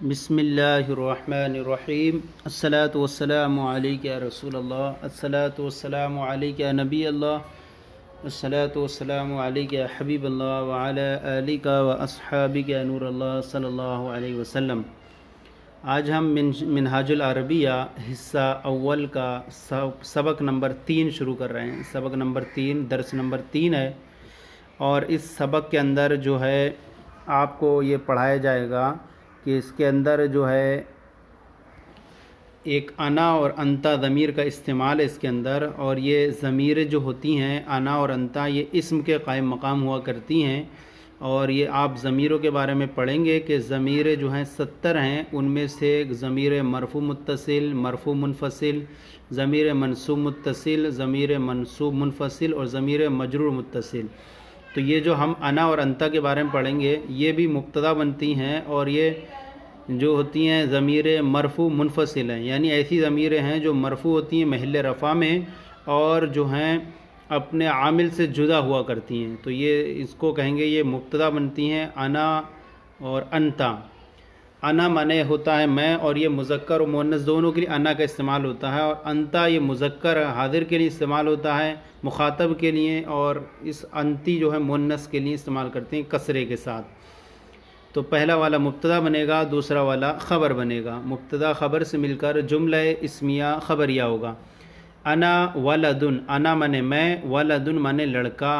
بسم اللہ الرحمن الرحیم الصلاۃ والسلام علیک یا رسول اللہ، الصلاۃ والسلام علیک یا نبی اللہ، الصلاۃ والسلام علیک یا حبیب اللہ وعلی آلک و اصحابک یا نور اللہ صلی اللہ علیہ وسلم۔ آج ہم منہاج العربیہ حصہ اول کا سبق نمبر 3 شروع کر رہے ہیں۔ سبق نمبر 3 درس نمبر 3 ہے، اور اس سبق کے اندر جو ہے آپ کو یہ پڑھایا جائے گا کہ اس کے اندر جو ہے ایک انا اور انتا ضمیر کا استعمال ہے اس کے اندر، اور یہ ضمیریں جو ہوتی ہیں انا اور انتا یہ اسم کے قائم مقام ہوا کرتی ہیں، اور یہ آپ ضمیروں کے بارے میں پڑھیں گے کہ ضمیریں جو ہیں 70 ہیں، ان میں سے ضمیر مرفوع متصل، مرفوع منفصل، ضمیر منصوب متصل، ضمیر منصوب منفصل اور ضمیر مجرور متصل۔ تو یہ جو ہم انا اور انتا کے بارے میں پڑھیں گے یہ بھی مبتدا بنتی ہیں، اور یہ جو ہوتی ہیں ضمیر مرفوع منفصل ہیں، یعنی ایسی ضمیریں ہیں جو مرفوع ہوتی ہیں محل رفع میں، اور جو ہیں اپنے عامل سے جدا ہوا کرتی ہیں، تو یہ اس کو کہیں گے یہ مبتدا بنتی ہیں انا اور انتا۔ انا معنی ہوتا ہے میں، اور یہ مذکر و مؤنث دونوں کے لیے انا کا استعمال ہوتا ہے، اور انتا یہ مذکر حاضر کے لیے استعمال ہوتا ہے مخاطب کے لیے، اور اس انتی جو ہے مؤنث کے لیے استعمال کرتے ہیں کسرے کے ساتھ۔ تو پہلا والا مبتدا بنے گا، دوسرا والا خبر بنے گا۔ مبتدا خبر سے مل کر جملہ اسمیہ خبریہ ہوگا۔ انا ولدن، انا مانے میں، ولدن مانے لڑکا،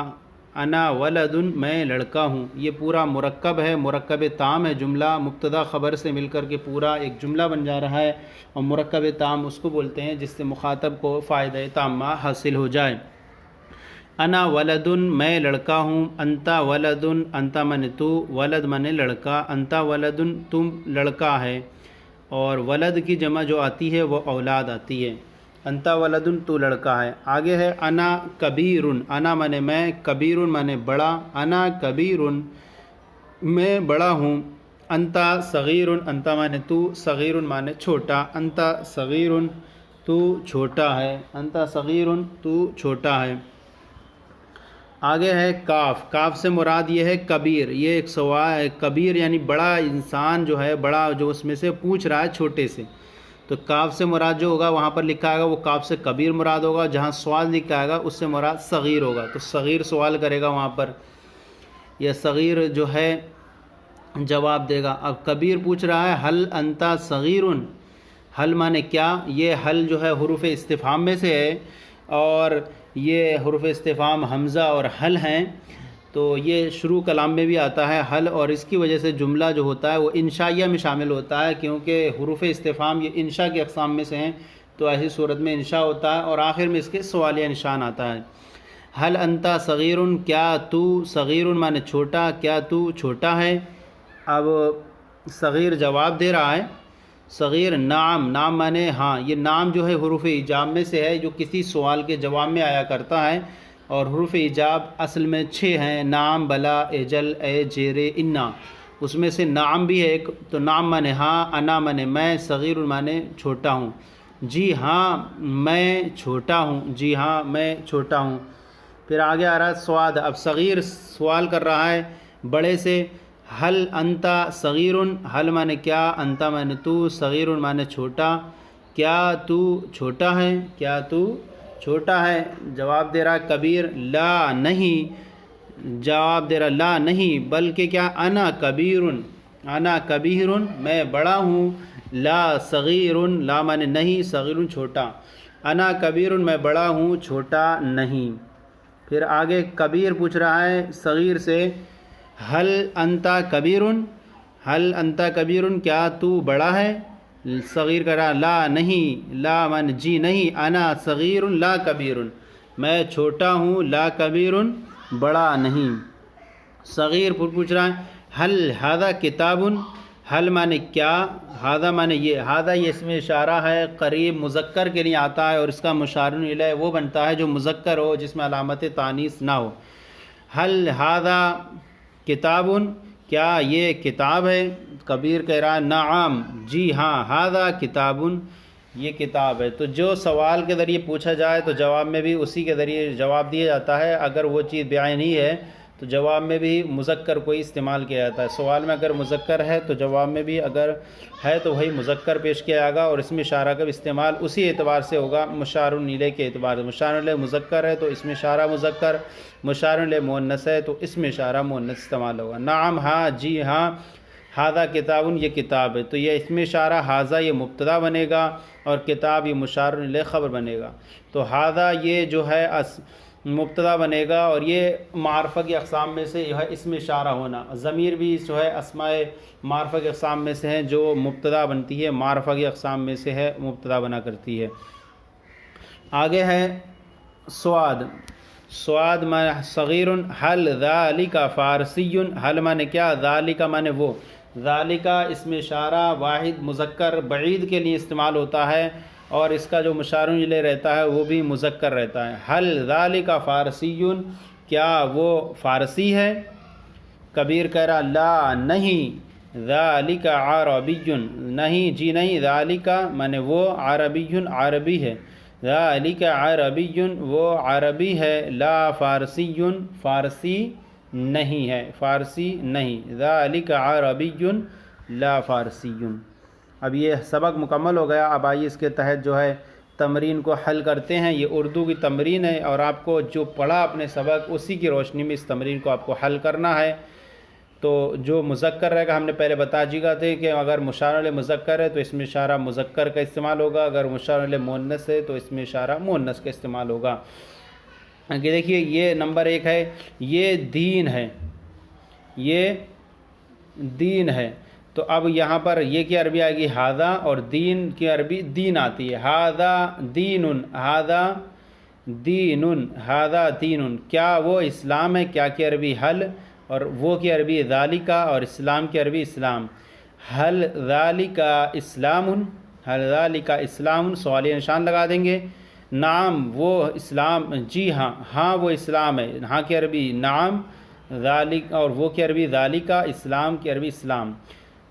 انا ولدن میں لڑکا ہوں۔ یہ پورا مرکب ہے، مرکب تام ہے جملہ، مبتدا خبر سے مل کر کے پورا ایک جملہ بن جا رہا ہے، اور مرکب تام اس کو بولتے ہیں جس سے مخاطب کو فائدہ تامہ حاصل ہو جائے۔ انا ولدن میں لڑکا ہوں، انتا ولدن، انتا مانے تو، ولد مانے لڑکا، انتا ولدن تم لڑکا ہے، اور ولد کی جمع جو آتی ہے وہ اولاد آتی ہے۔ انتا ولدن تو لڑکا ہے۔ آگے ہے انا کبیرن، انا مانے میں، کبیرن مانے بڑا، انا کبیرن میں بڑا ہوں۔ انتا صغیرن، انتا مانے تو، صغیرن مانے چھوٹا، انتا صغیرن تو چھوٹا ہے، انتا صغیرن تو چھوٹا ہے۔ آگے ہے کاف، کاف سے مراد یہ ہے کبیر، یہ ایک سوال ہے، کبیر یعنی بڑا انسان جو ہے، بڑا جو اس میں سے پوچھ رہا ہے چھوٹے سے، تو کاف سے مراد جو ہوگا وہاں پر لکھا آئے گا وہ کاف سے کبیر مراد ہوگا، جہاں سوال لکھا آئے گا اس سے مراد صغیر ہوگا، تو صغیر سوال کرے گا وہاں پر، یہ صغیر جو ہے جواب دے گا۔ اب کبیر پوچھ رہا ہے حل انتا صغیرن، حل مانے کیا، یہ حل جو ہے حروف استفہام میں سے ہے، اور یہ حروف استفہام حمزہ اور حل ہیں، تو یہ شروع کلام میں بھی آتا ہے حل، اور اس کی وجہ سے جملہ جو ہوتا ہے وہ انشائیہ میں شامل ہوتا ہے، کیونکہ حروف استفہام یہ انشاء کی اقسام میں سے ہیں، تو ایسی صورت میں انشاء ہوتا ہے، اور آخر میں اس کے سوالیہ نشان آتا ہے۔ حل انتا صغیرن، کیا تو، صغیرن مانے چھوٹا، کیا تو چھوٹا ہے۔ اب صغیر جواب دے رہا ہے، صغیر نعم، نعم مانے ہاں، یہ نام جو ہے حروف ایجاب میں سے ہے جو کسی سوال کے جواب میں آیا کرتا ہے، اور حروف ایجاب اصل میں 6 ہیں، نعم، بلا، اجل، اے، جیرے، انا، اس میں سے نعم بھی ہے ایک، تو نعم مانے ہاں، انا مانے میں، صغیر مانے چھوٹا ہوں، جی ہاں میں چھوٹا ہوں، جی ہاں میں چھوٹا ہوں۔ پھر آگے آ رہا ہے سواد، اب صغیر سوال کر رہا ہے بڑے سے، حل انتا صغیرن، حل مانے کیا، انتا مانے تو، صغیرن مانے چھوٹا، کیا تو چھوٹا ہے، کیا تو چھوٹا ہے۔ جواب دے رہا کبیر لا نہیں، جواب دے رہا لا نہیں، بلکہ کیا، انا کبیرن، انا کبیرن میں بڑا ہوں، لا صغیرن، لا مانے نہیں، صغیرن چھوٹا، انا کبیرن میں بڑا ہوں، چھوٹا نہیں۔ پھر آگے کبیر پوچھ رہا ہے صغیر سے حل انتا کبیرن، حل انتا کبیرن کیا تو بڑا ہے، صغیر کہہ رہا لا نہیں، لا من جی نہیں، انا صغیر لا کبیرن میں چھوٹا ہوں، لا کبیرن بڑا نہیں۔ صغیر پوچھ رہا ہے حل ھذا کتاب، حل مانے کیا، ھذا مانے یہ، ھذا یہ اسم اشارہ ہے، قریب مذکر کے لیے آتا ہے، اور اس کا مشار الیہ وہ بنتا ہے جو مذکر ہو جس میں علامت تانیث نہ ہو۔ حل ھذا کتاب، کیا یہ کتاب ہے، کبیر کہہ رہا ہے نعم، جی ہاں، ھذا کتاب یہ کتاب ہے۔ تو جو سوال کے ذریعے پوچھا جائے تو جواب میں بھی اسی کے ذریعے جواب دیا جاتا ہے، اگر وہ چیز بیان نہیں ہے تو جواب میں بھی مذکر کو ہی استعمال کیا جاتا ہے۔ سوال میں اگر مذکر ہے تو جواب میں بھی اگر ہے تو وہی مذکر پیش کیا جائے گا، اور اسم اشارہ کا بھی استعمال اسی اعتبار سے ہوگا، مشار الیہ کے اعتبار سے۔ مشار الیہ مذکر ہے تو اسم اشارہ مذکر، مشار الیہ مؤنث ہے تو اسم اشارہ مؤنث استعمال ہوگا۔ نعم، ہاں، جی ہاں، ھذا کتاب، یہ کتاب ہے، تو یہ اسم اشارہ ھذا یہ مبتدا بنے گا، اور کتاب یہ مشار الیہ خبر بنے گا۔ تو ھذا یہ جو ہے مبتدا بنے گا، اور یہ معرفہ کی اقسام میں سے یہ ہے اسم اشارہ ہونا۔ ضمیر بھی جو ہے اسماء معرفہ کی اقسام میں سے ہیں جو مبتدا بنتی ہے، معرفہ کی اقسام میں سے ہے مبتدا بنا کرتی ہے۔ آگے ہے سواد۔ سواد معنی صغیر، حل ذالک فارسی، حل معنی کیا، ذالک معنی وہ، ذالک اسم اشارہ واحد مذکر بعید کے لیے استعمال ہوتا ہے، اور اس کا جو مشار الیہ رہتا ہے وہ بھی مذکر رہتا ہے۔ حل ذالک فارسی، کیا وہ فارسی ہے؟ کبیر کہہ رہا لا نہیں، ذالک عربی، نہیں جی نہیں، ذالک معنی وہ، عربی عربی ہے، ذالک عربی وہ عربی ہے، لا فارسی فارسی نہیں ہے، فارسی نہیں، ذالک عربی لا فارسی۔ اب یہ سبق مکمل ہو گیا، اب آئیے اس کے تحت جو ہے تمرین کو حل کرتے ہیں۔ یہ اردو کی تمرین ہے، اور آپ کو جو پڑھا اپنے سبق اسی کی روشنی میں اس تمرین کو آپ کو حل کرنا ہے۔ تو جو مذکر رہے گا، ہم نے پہلے بتا چکا تھے کہ اگر مشار الیہ مذکر ہے تو اسم اشارہ مذکر کا استعمال ہوگا، اگر مشار الیہ مؤنث ہے تو اسم اشارہ مؤنث کا استعمال ہوگا۔ کہ دیکھیے یہ نمبر 1 ہے، یہ دین ہے، یہ دین ہے، تو اب یہاں پر یہ کی عربی آئے گی ھذا، اور دین کی عربی دین آتی ہے، ھذا دین، ھذا دین، ھذا دین، کیا وہ اسلام ہے؟ کیا کی عربی حل، اور وہ کی عربی ذالک، اور اسلام کی عربی اسلام۔ حل ذالک اسلام، حل ذالک اسلام، سوالیہ نشان لگا دیں گے۔ نعم وہ اسلام، جی ہاں، ہاں وہ اسلام ہے، ہاں کی عربی نعم، ذالک، اور وہ کی عربی ذالک، اسلام کی عربی اسلام۔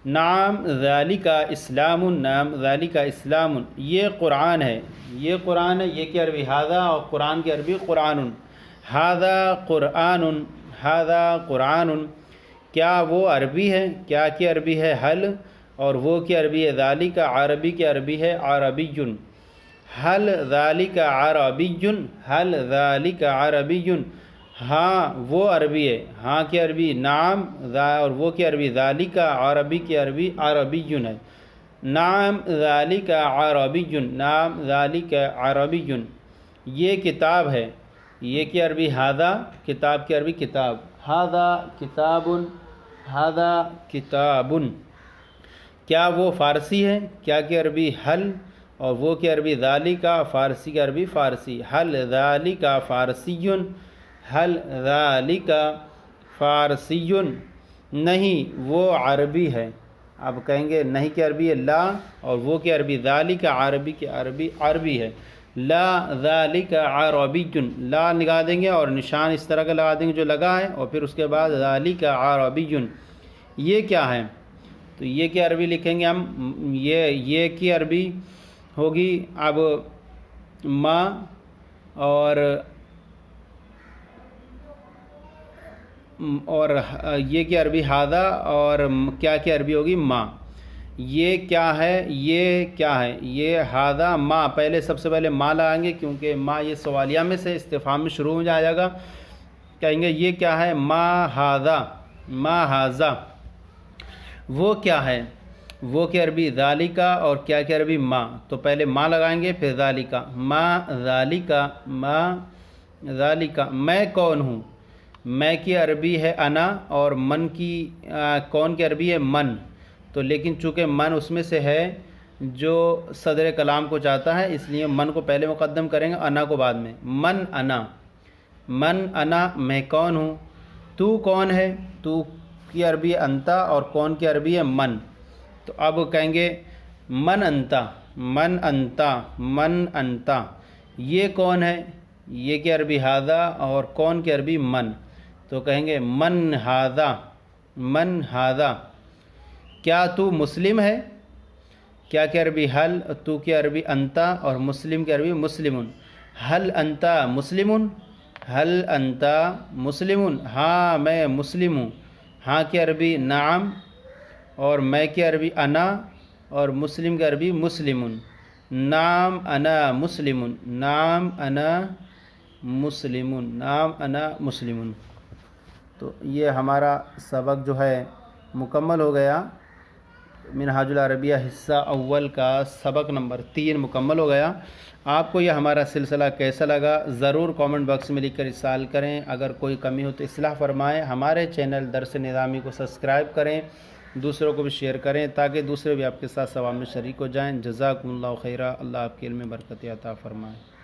نعم ذالک اسلام، نعم ذالک اسلام، یہ قرآن ہے، یہ قرآن ہے، یہ کی عربی ھذا، اور قرآن کی عربی قرآن، ھذا قرآن، ھذا قرآن، کیا وہ عربی ہے؟ کیا کی عربی ہے حل، اور وہ کی عربی ہے ذالک، عربی کی عربی ہے عربی، حل ذالک عربی، حل ذالک عربی، ہاں وہ عربی ہے، ہاں کی عربی نعم، اور وہ کی عربی ذالک، عربی کی عربی عربی ہے، نعم ذالک عربی، نعم ذالک عربی، یہ کتاب ہے، یہ کی عربی ھذا، کتاب کی عربی کتاب، ھذا کتاب، ھذا کتاب، کیا وہ فارسی ہے؟ کیا کی عربی حل، اور وہ کی عربی ذالک، فارسی کی عربی فارسی، حل ذالک فارسی، حل ذالک فارسی، نہیں وہ عربی ہے۔ اب کہیں گے نہیں کی عربی ہے لا، اور وہ کی عربی ذالک، عربی کی عربی عربی ہے، لا ذالک عربی، لا لگا دیں گے اور نشان اس طرح کا لگا دیں گے جو لگا ہے، اور پھر اس کے بعد ذالک عربی، یہ کیا ہے؟ تو یہ کی عربی لکھیں گے ہم، یہ کی عربی ہوگی اب ما، اور یہ کی عربی ھذا، اور کیا کی عربی ہوگی ما۔ یہ کیا ہے؟ یہ کیا ہے؟ یہ ھذا ما، پہلے سب سے پہلے ما لگائیں گے، کیونکہ ما یہ سوالیہ میں سے استفہام میں شروع ہو جائے گا۔ کہیں گے یہ کیا ہے؟ ما ھذا، ما ھذا، وہ کیا ہے؟ وہ کی عربی ذالک، اور کیا کی عربی ما، تو پہلے ما لگائیں گے پھر ذالک، ما ذالک، ما ذالک، میں کون ہوں؟ میں کی عربی ہے انا، اور من کی کون کی عربی ہے من، تو لیکن چونکہ من اس میں سے ہے جو صدر کلام کو چاہتا ہے، اس لیے من کو پہلے مقدم کریں گے، انا کو بعد میں۔ من انا، من انا میں کون ہوں، تو کون ہے؟ تو کی عربی ہے انتا، اور کون کی عربی ہے من، تو اب کہیں گے من انتا، من انتا، من انتا، یہ کون ہے؟ یہ کی عربی ھذا، اور کون کی عربی من، تو کہیں گے من ھذا، من ھذا، کیا تو مسلم ہے؟ کیا کی عربی حل، تو کی عربی انتا، اور مسلم کی عربی مسلم، حل انتا مسلم، حل انتا مسلم، ہاں میں مسلم ہوں، ہاں کی عربی نعم، اور میں کی عربی انا، اور مسلم کی عربی مسلمن. نعم انا مسلمن، نعم انا مسلمن، نعم انا مسلمن. تو یہ ہمارا سبق جو ہے مکمل ہو گیا. منہاج العربیہ حصہ اول کا سبق نمبر 3 مکمل ہو گیا. آپ کو یہ ہمارا سلسلہ کیسا لگا ضرور کامنٹ باکس میں لکھ کر ارسال کریں. اگر کوئی کمی ہو تو اصلاح فرمائیں. ہمارے چینل درس نظامی کو سبسکرائب کریں، دوسروں کو بھی شیئر کریں تاکہ دوسرے بھی آپ کے ساتھ ثواب میں شریک ہو جائیں. جزاکم اللہ خیرہ. اللہ آپ کے علم میں برکت عطا فرمائے.